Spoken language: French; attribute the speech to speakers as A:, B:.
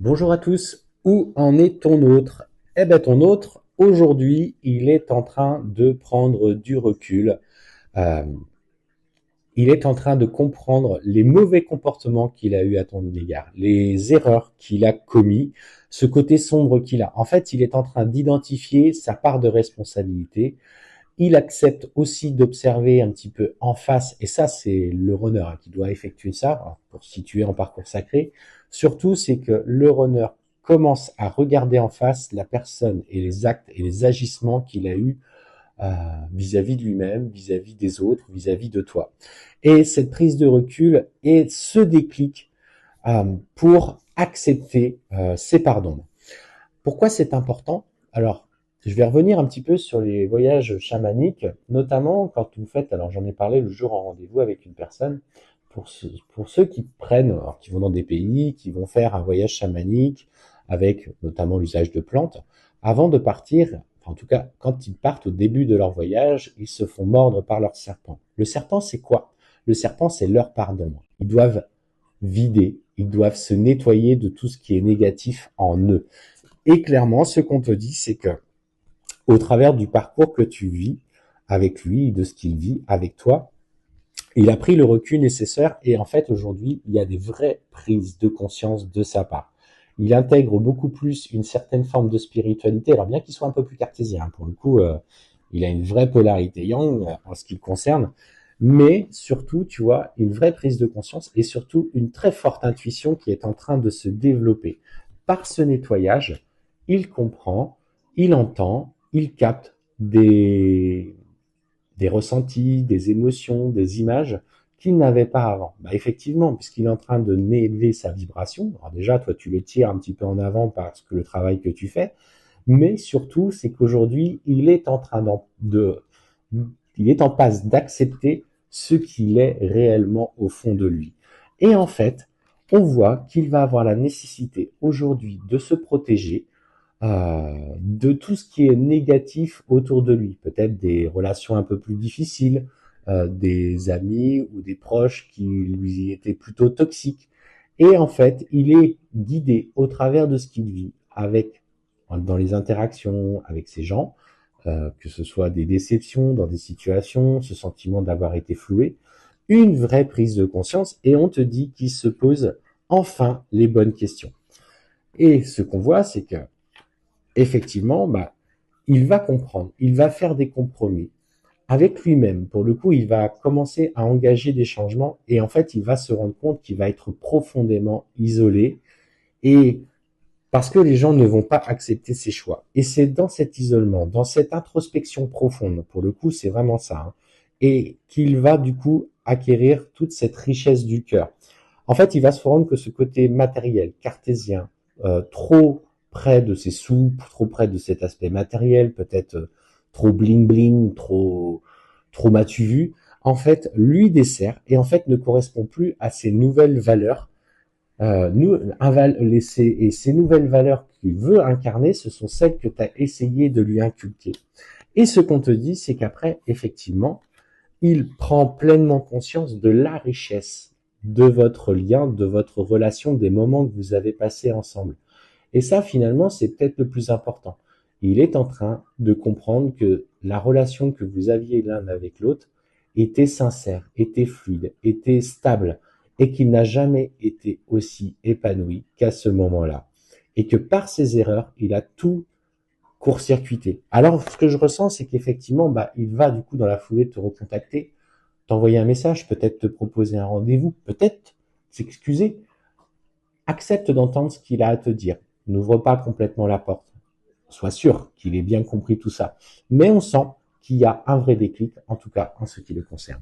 A: Bonjour à tous, où en est ton autre? Eh ben ton autre, aujourd'hui, il est en train de prendre du recul. Euh, il est en train de comprendre les mauvais comportements qu'il a eu à ton égard, les erreurs qu'il a commis, ce côté sombre qu'il a. En fait, il est en train d'identifier sa part de responsabilité. Il accepte aussi d'observer un petit peu en face, et ça c'est le runner qui doit effectuer ça pour se situer en parcours sacré. Surtout, c'est que le runner commence à regarder en face la personne et les actes et les agissements qu'il a eu vis-à-vis de lui-même, vis-à-vis des autres, vis-à-vis de toi. Et cette prise de recul et ce déclic pour accepter ses parts d'ombre. Pourquoi c'est important? Alors, je vais revenir un petit peu sur les voyages chamaniques, notamment quand vous faites, alors j'en ai parlé le jour en rendez-vous avec une personne, pour ceux qui prennent, alors qui vont dans des pays, qui vont faire un voyage chamanique, avec notamment l'usage de plantes, avant de partir, enfin, en tout cas, quand ils partent au début de leur voyage, ils se font mordre par leur serpent. Le serpent, c'est quoi? Le serpent, c'est leur part d'ombre. Ils doivent vider, ils doivent se nettoyer de tout ce qui est négatif en eux. Et clairement, ce qu'on te dit, c'est que au travers du parcours que tu vis avec lui, de ce qu'il vit avec toi, il a pris le recul nécessaire et en fait, aujourd'hui, il y a des vraies prises de conscience de sa part. Il intègre beaucoup plus une certaine forme de spiritualité, alors bien qu'il soit un peu plus cartésien, pour le coup, il a une vraie polarité yang en ce qui le concerne, mais surtout, tu vois, une vraie prise de conscience et surtout une très forte intuition qui est en train de se développer. Par ce nettoyage, il comprend, il entend, il capte des ressentis, des émotions, des images qu'il n'avait pas avant. Bah effectivement, puisqu'il est en train de élever sa vibration, alors déjà, toi, tu le tires un petit peu en avant parce que le travail que tu fais, mais surtout, c'est qu'aujourd'hui, il est en train il est en passe d'accepter ce qu'il est réellement au fond de lui. Et en fait, on voit qu'il va avoir la nécessité aujourd'hui de se protéger de tout ce qui est négatif autour de lui. Peut-être des relations un peu plus difficiles, des amis ou des proches qui lui étaient plutôt toxiques. Et en fait, il est guidé au travers de ce qu'il vit dans les interactions avec ces gens, que ce soit des déceptions dans des situations, ce sentiment d'avoir été floué, une vraie prise de conscience et on te dit qu'il se pose enfin les bonnes questions. Et ce qu'on voit, c'est que effectivement, bah, il va comprendre, il va faire des compromis avec lui-même. Pour le coup, il va commencer à engager des changements et en fait, il va se rendre compte qu'il va être profondément isolé et parce que les gens ne vont pas accepter ses choix. Et c'est dans cet isolement, dans cette introspection profonde, pour le coup, c'est vraiment ça, hein, et qu'il va du coup acquérir toute cette richesse du cœur. En fait, il va se rendre que ce côté matériel, cartésien, trop près de ses sous, trop près de cet aspect matériel, peut-être trop bling bling, trop m'as-tu vu, en fait, lui dessert et en fait ne correspond plus à ses nouvelles valeurs. Et ces nouvelles valeurs qu'il veut incarner, ce sont celles que tu as essayé de lui inculquer. Et ce qu'on te dit, c'est qu'après, effectivement, il prend pleinement conscience de la richesse de votre lien, de votre relation, des moments que vous avez passés ensemble. Et ça, finalement, c'est peut-être le plus important. Il est en train de comprendre que la relation que vous aviez l'un avec l'autre était sincère, était fluide, était stable, et qu'il n'a jamais été aussi épanoui qu'à ce moment-là. Et que par ses erreurs, il a tout court-circuité. Alors, ce que je ressens, c'est qu'effectivement, bah, il va du coup dans la foulée te recontacter, t'envoyer un message, peut-être te proposer un rendez-vous, peut-être s'excuser. Accepte d'entendre ce qu'il a à te dire. N'ouvre pas complètement la porte. Sois sûr qu'il ait bien compris tout ça. Mais on sent qu'il y a un vrai déclic, en tout cas en ce qui le concerne.